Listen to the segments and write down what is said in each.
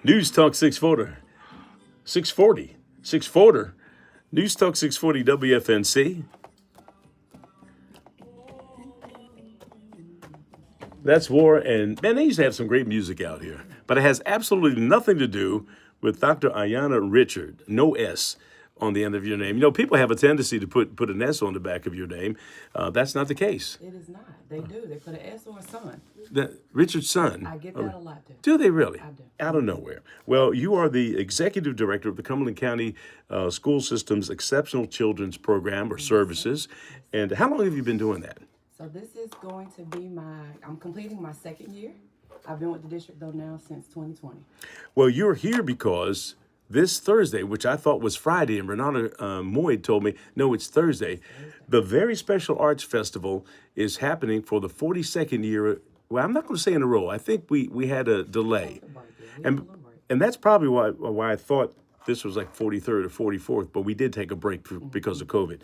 News Talk 640. 640. 640. News Talk 640 WFNC. That's War, and man, they used to have some great music out here. But it has absolutely nothing to do with Dr. Aynna Richard, no S on the end of your name. You know, people have a tendency to put an S on the back of your name. That's not the case. It is not. They do. They put an S or a son. Richard's son. I get that a lot too. Do they really? I do. Out of nowhere. Well, you are the executive director of the Cumberland County School System's Exceptional Children's Program or Services. And how long have you been doing that? So this is going to be I'm completing my second year. I've been with the district though now since 2020. Well, you're here because this Thursday, which I thought was Friday, and Renata Moyd told me, no, it's Thursday. The very special arts festival is happening for the 42nd year. Well, I'm not going to say in a row. I think we had a delay. And that's probably why I thought this was like 43rd or 44th, but we did take a break because of COVID.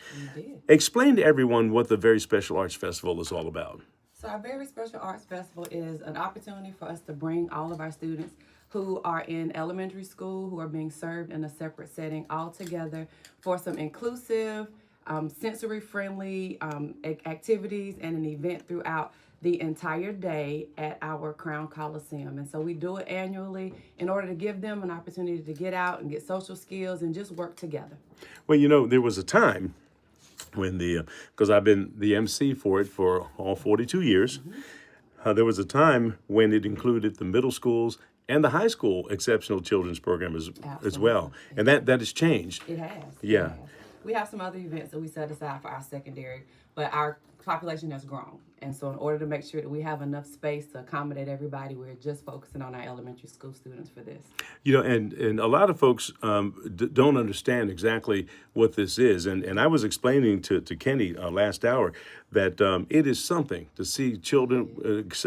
Explain to everyone what the Very Special Arts Festival is all about. So our Very Special Arts Festival is an opportunity for us to bring all of our students who are in elementary school, who are being served in a separate setting, all together for some inclusive, sensory-friendly activities and an event throughout the entire day at our Crown Coliseum. And so we do it annually in order to give them an opportunity to get out and get social skills and just work together. Well, you know, there was a time when because I've been the MC for it for all 42 years, there was a time when it included the middle schools and the high school exceptional children's program as well. And that has changed. It has. Yeah. It has. We have some other events that we set aside for our secondary, but our population has grown. And so in order to make sure that we have enough space to accommodate everybody, we're just focusing on our elementary school students for this. You know, and a lot of folks don't understand exactly what this is. And I was explaining to Kenny last hour that it is something to see children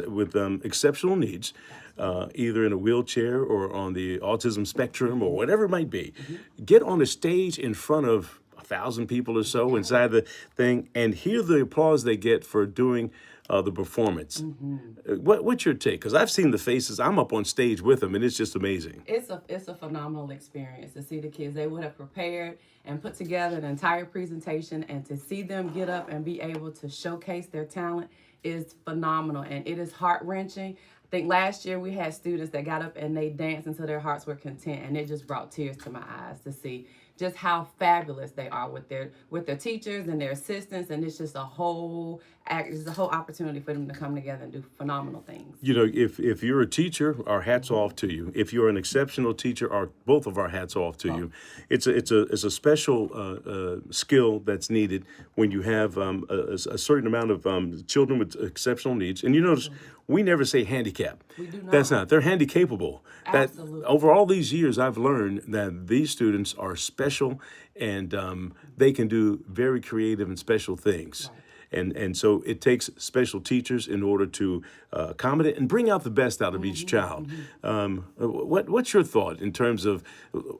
with exceptional needs, either in a wheelchair or on the autism spectrum or whatever it might be, get on a stage in front of 1,000 people or so inside the thing and hear the applause they get for doing the performance. What's your take? Because I've seen the faces. I'm up on stage with them, and it's just amazing. It's a phenomenal experience to see the kids. They would have prepared and put together an entire presentation, and to see them get up and be able to showcase their talent is phenomenal, and it is heart-wrenching. I think last year we had students that got up and they danced until their hearts were content, and it just brought tears to my eyes to see just how fabulous they are with their teachers and their assistants, and it's just a whole opportunity for them to come together and do phenomenal things. You know, if you're a teacher, our hats off to you. If you're an exceptional teacher, both of our hats off to you. It's a special skill that's needed when you have a certain amount of children with exceptional needs. And you notice we never say handicap. We do not. That's not. They're handicapable. Absolutely. Over all these years, I've learned that these students are special and they can do very creative and special things. Right. And so it takes special teachers in order to accommodate and bring out the best out of each child. What's your thought in terms of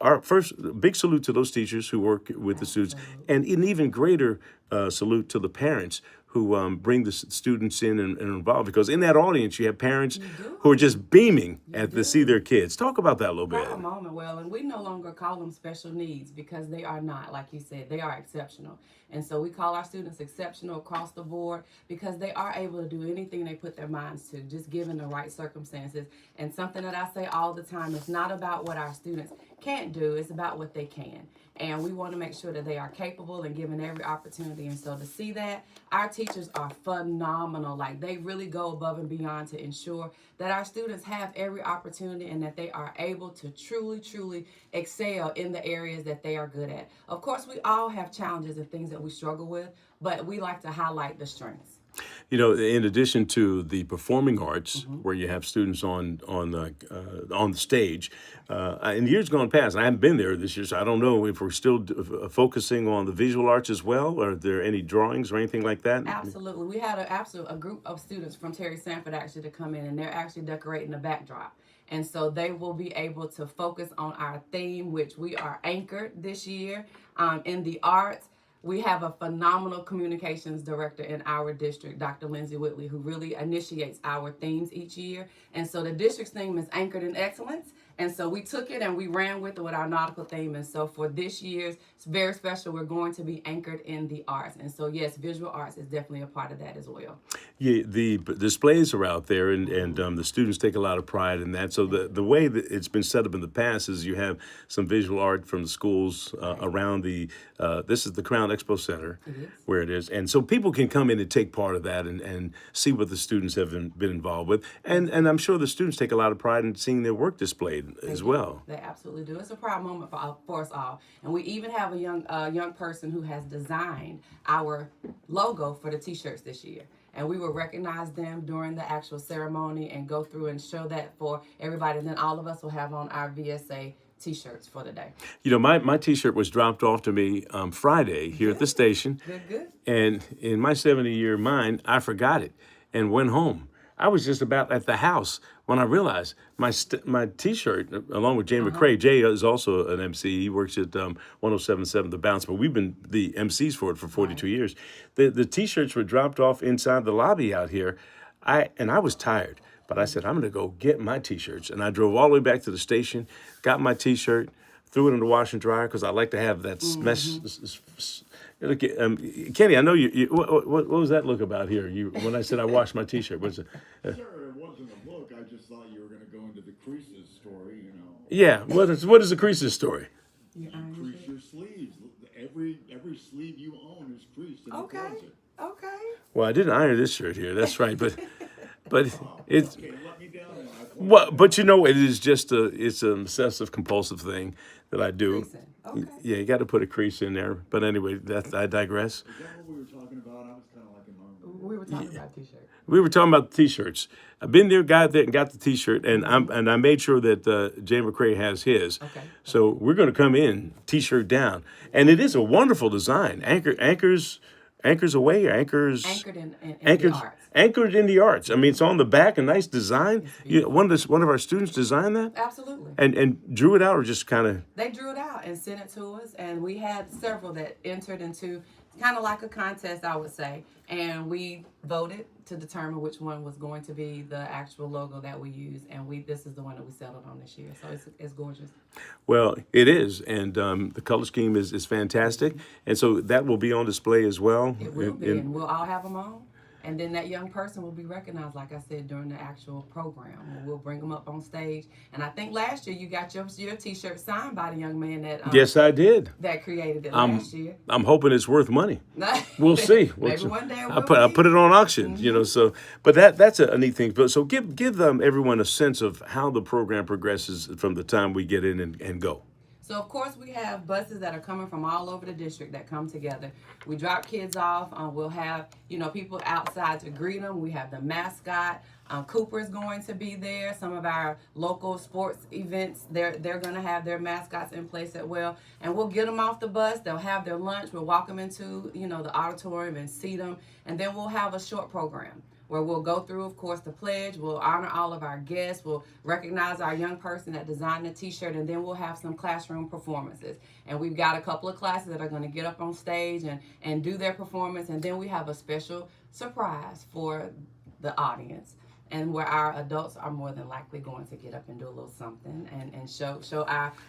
our first big salute to those teachers who work with the students, and an even greater salute to the parents who bring the students in and involved, because in that audience you have parents who are just beaming to see their kids. Talk about that a little bit. For a moment, well, and we no longer call them special needs because they are not, like you said, they are exceptional. And so we call our students exceptional across the board because they are able to do anything they put their minds to, just given the right circumstances. And something that I say all the time, it's not about what our students can't do, it's about what they can. And we want to make sure that they are capable and given every opportunity. And so to see that, our teachers are phenomenal. Like, they really go above and beyond to ensure that our students have every opportunity and that they are able to truly, truly excel in the areas that they are good at. Of course, we all have challenges and things that we struggle with, but we like to highlight the strengths. You know, in addition to the performing arts, where you have students on the stage, in years gone past, I haven't been there this year, so I don't know if we're still focusing on the visual arts as well. Are there any drawings or anything like that? Absolutely. We had a group of students from Terry Sanford actually to come in, and they're actually decorating the backdrop. And so they will be able to focus on our theme, which we are anchored this year in the arts. We have a phenomenal communications director in our district, Dr. Lindsay Whitley, who really initiates our themes each year. And so the district's theme is Anchored in Excellence. And so we took it and we ran with it with our nautical theme. And so for this year's, it's very special. We're going to be anchored in the arts. And so, yes, visual arts is definitely a part of that as well. Yeah, the displays are out there, and the students take a lot of pride in that. So the way that it's been set up in the past is you have some visual art from the schools around the. This is the Crown Expo Center, where it is, and so people can come in and take part of that and see what the students have been involved with, and I'm sure the students take a lot of pride in seeing their work displayed as well. They absolutely do. It's a proud moment for us all, and we even have a young person who has designed our logo for the T-shirts this year. And we will recognize them during the actual ceremony and go through and show that for everybody. And then all of us will have on our VSA T-shirts for the day. You know, my T-shirt was dropped off to me Friday here at the station. Good. And in my 70-year mind, I forgot it and went home. I was just about at the house when I realized my T-shirt, along with Jay McCrae. Jay is also an MC. He works at 107.7 The Bounce, but we've been the MCs for it for 42 years. The T-shirts were dropped off inside the lobby out here. I was tired, but I said, I'm going to go get my T-shirts. And I drove all the way back to the station, got my T-shirt, threw it in the wash and dryer because I like to have that mess. Look, Kenny, I know you what was that look about here? When I said I washed my T-shirt, what's it? Sir, it wasn't a look. I just thought you were going to go into the creases story, you know. Yeah, what is the creases story? You crease your sleeves. Every sleeve you own is creased in the closet. Okay. Well, I didn't iron this shirt here. That's right, but it's Okay, let me down. well, but you know, it's an obsessive compulsive thing that I do. Creasing. Okay. Yeah, you got to put a crease in there. But anyway, I digress. Is that what we were talking about? I was kind of like in my We were talking about T-shirts. We were talking about the T-shirts. I've been there, got there, and got the T-shirt, and I made sure that Jay McCrae has his. Okay. So we're going to come in T-shirt down, and it is a wonderful design. Anchors away, or anchors. Anchored in Anchored, the arts. anchored in the arts. I mean, it's on the back, a nice design. One of our students designed that, Absolutely. and drew it out, or just kind of. They drew it out and sent it to us, and we had several that entered into kind of like a contest, I would say, and we voted to determine which one was going to be the actual logo that we use, and this is the one that we settled on this year. So it's gorgeous. Well, it is, and the color scheme is fantastic, and so that will be on display as well. It will be, and we'll all have them on. And then that young person will be recognized, like I said, during the actual program. We'll bring them up on stage. And I think last year you got your T-shirt signed by the young man that Yes, I did. that created it last year. I'm hoping it's worth money. We'll see. Maybe one day it I'll will put it on auction. You know, so but that's a neat thing. But so give everyone a sense of how the program progresses from the time we get in and go. So, of course, we have buses that are coming from all over the district that come together. We drop kids off. We'll have, people outside to greet them. We have the mascot. Cooper's going to be there. Some of our local sports events, they're going to have their mascots in place as well. And we'll get them off the bus. They'll have their lunch. We'll walk them into, the auditorium and seat them. And then we'll have a short program where we'll go through, of course, the pledge. We'll honor all of our guests. We'll recognize our young person that designed the T-shirt, and then we'll have some classroom performances. And we've got a couple of classes that are going to get up on stage and do their performance, and then we have a special surprise for the audience, and where our adults are more than likely going to get up and do a little something and show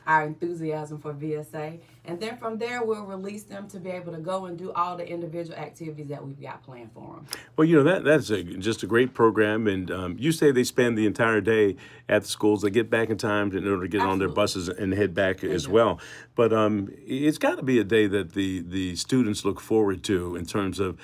our enthusiasm for VSA. And then from there, we'll release them to be able to go and do all the individual activities that we've got planned for them. Well, that's just a great program. And you say they spend the entire day at the schools. They get back in time in order to get on their buses and head back as well. But it's got to be a day that the students look forward to in terms of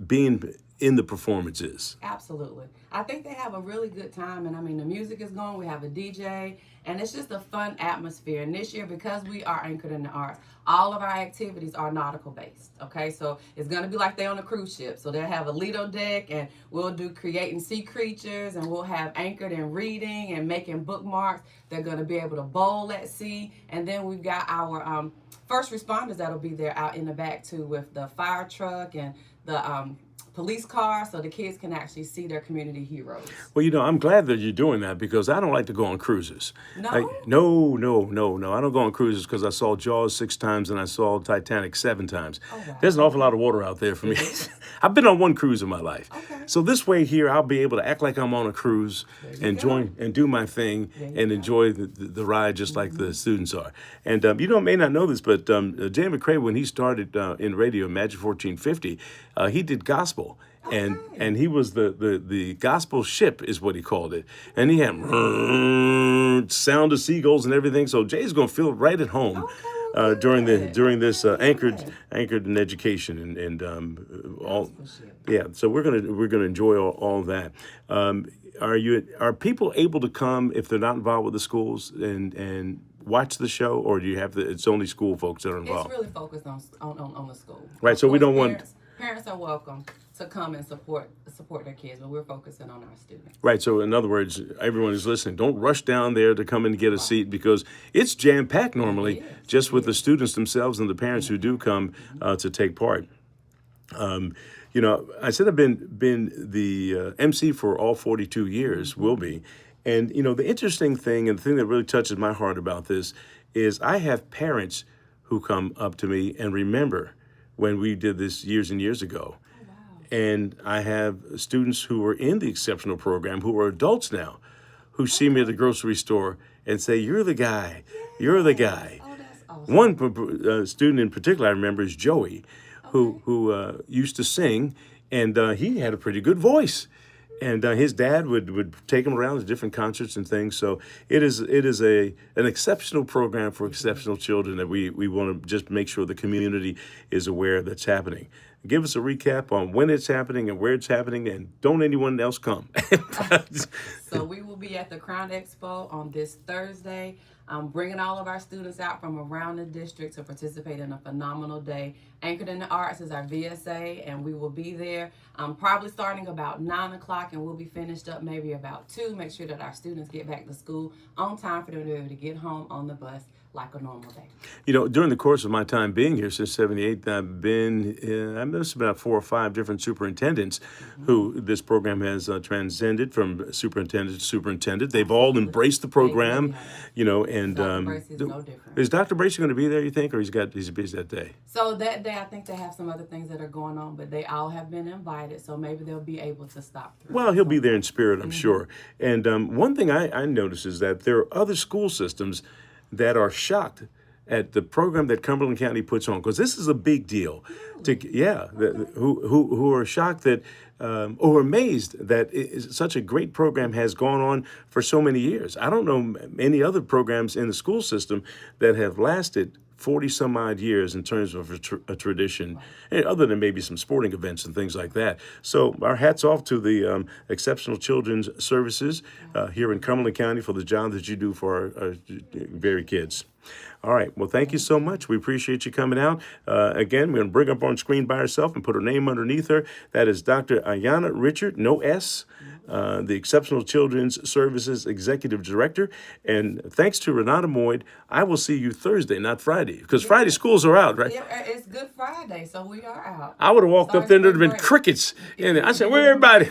being in the performances. Absolutely. I think they have a really good time, and I mean, the music is going, we have a DJ, and it's just a fun atmosphere. And this year, because we are anchored in the arts, all of our activities are nautical based, okay? So it's going to be like they're on a cruise ship. So they'll have a Lido deck, and we'll do creating sea creatures, and we'll have anchored and reading and making bookmarks. They're going to be able to bowl at sea, and then we've got our first responders that'll be there out in the back too, with the fire truck and the police car, so the kids can actually see their community heroes. Well, I'm glad that you're doing that because I don't like to go on cruises. No? No. I don't go on cruises because I saw Jaws 6 times and I saw Titanic 7 times. Oh, wow. There's an awful lot of water out there for me. I've been on one cruise in my life. Okay. So this way here, I'll be able to act like I'm on a cruise and go. join and do my thing There you and go. enjoy the ride just like the students are. And may not know this, but Jay McCrae, when he started in radio, Magic 1450, he did gospel. And Okay. and he was the gospel ship is what he called it. And he had sound of seagulls and everything. So Jay's gonna feel right at home. Okay, well, During this okay, anchored in education and all Gospel ship. yeah, so we're gonna enjoy all that. Are people able to come if they're not involved with the schools and watch the show, or do you have it's only school folks that are It's involved? really focused on the school. Right, Of so we course, don't want- parents are welcome to come and support their kids, but we're focusing on our students. Right. So in other words, everyone who's listening, don't rush down there to come and get a seat because it's jam packed normally, It is. just with the students themselves and the parents who do come to take part. I said I've been the MC for all 42 years, will be. And, the interesting thing and the thing that really touches my heart about this is I have parents who come up to me and remember when we did this years and years ago. And I have students who are in the exceptional program who are adults now who see me at the grocery store and say, "You're the guy. You're the guy." Oh, that's awesome. One student in particular I remember is Joey, who used to sing, and he had a pretty good voice. And his dad would take him around to different concerts and things. So it is an exceptional program for exceptional children that we want to just make sure the community is aware that's happening. Give us a recap on when it's happening and where it's happening, and don't anyone else come. So we will be at the Crown Expo on this Thursday, bringing all of our students out from around the district to participate in a phenomenal day. Anchored in the Arts is our VSA, and we will be there probably starting about 9 o'clock, and we'll be finished up maybe about 2. Make sure that our students get back to school on time for them to be able to get home on the bus like a normal day. During the course of my time being here since '78, I've missed about 4 or 5 different superintendents who this program has transcended from superintendent to superintendent. They've all embraced the program, and Dr. Bracy is no different. is Dr. Bracy going to be there, you think, or he's busy that day? So that day, I think they have some other things that are going on, but they all have been invited, so maybe they'll be able to stop through. Well, he'll be there in spirit, I'm sure. And one thing I notice is that there are other school systems that are shocked at the program that Cumberland County puts on, because this is a big deal. Who are shocked that or amazed that such a great program has gone on for so many years. I don't know any other programs in the school system that have lasted 40 some odd years in terms of a tradition, other than maybe some sporting events and things like that. So our hats off to the Exceptional Children's Services here in Cumberland County for the job that you do for our very kids. All right. Well, thank you so much. We appreciate you coming out. Again, we're going to bring up on screen by herself and put her name underneath her. That is Dr. Aynna Richard, no S, the Exceptional Children's Services Executive Director. And thanks to Renata Moyd, I will see you Thursday, not Friday, because Friday schools are out, right? Yeah, it's Good Friday, so we are out. I would have walked up there and there'd have been Break. crickets in there. I said, "Where everybody?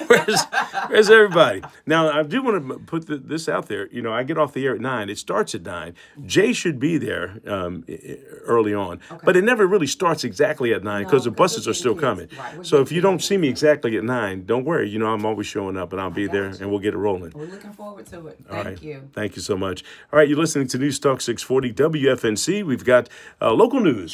Where's everybody?" Now, I do want to put this out there. I get off the air at 9. It starts at 9. Jay should be there early on, but it never really starts exactly at 9 because the buses are still coming. Right, we're So if getting you don't kids. see me exactly at 9, don't worry. I'm always showing up, and I'll be there, got you. and we'll get it rolling. We're looking forward to it. All right. Thank you. Thank you so much. All right, you're listening to News Talk 640 WFNC. We've got local news.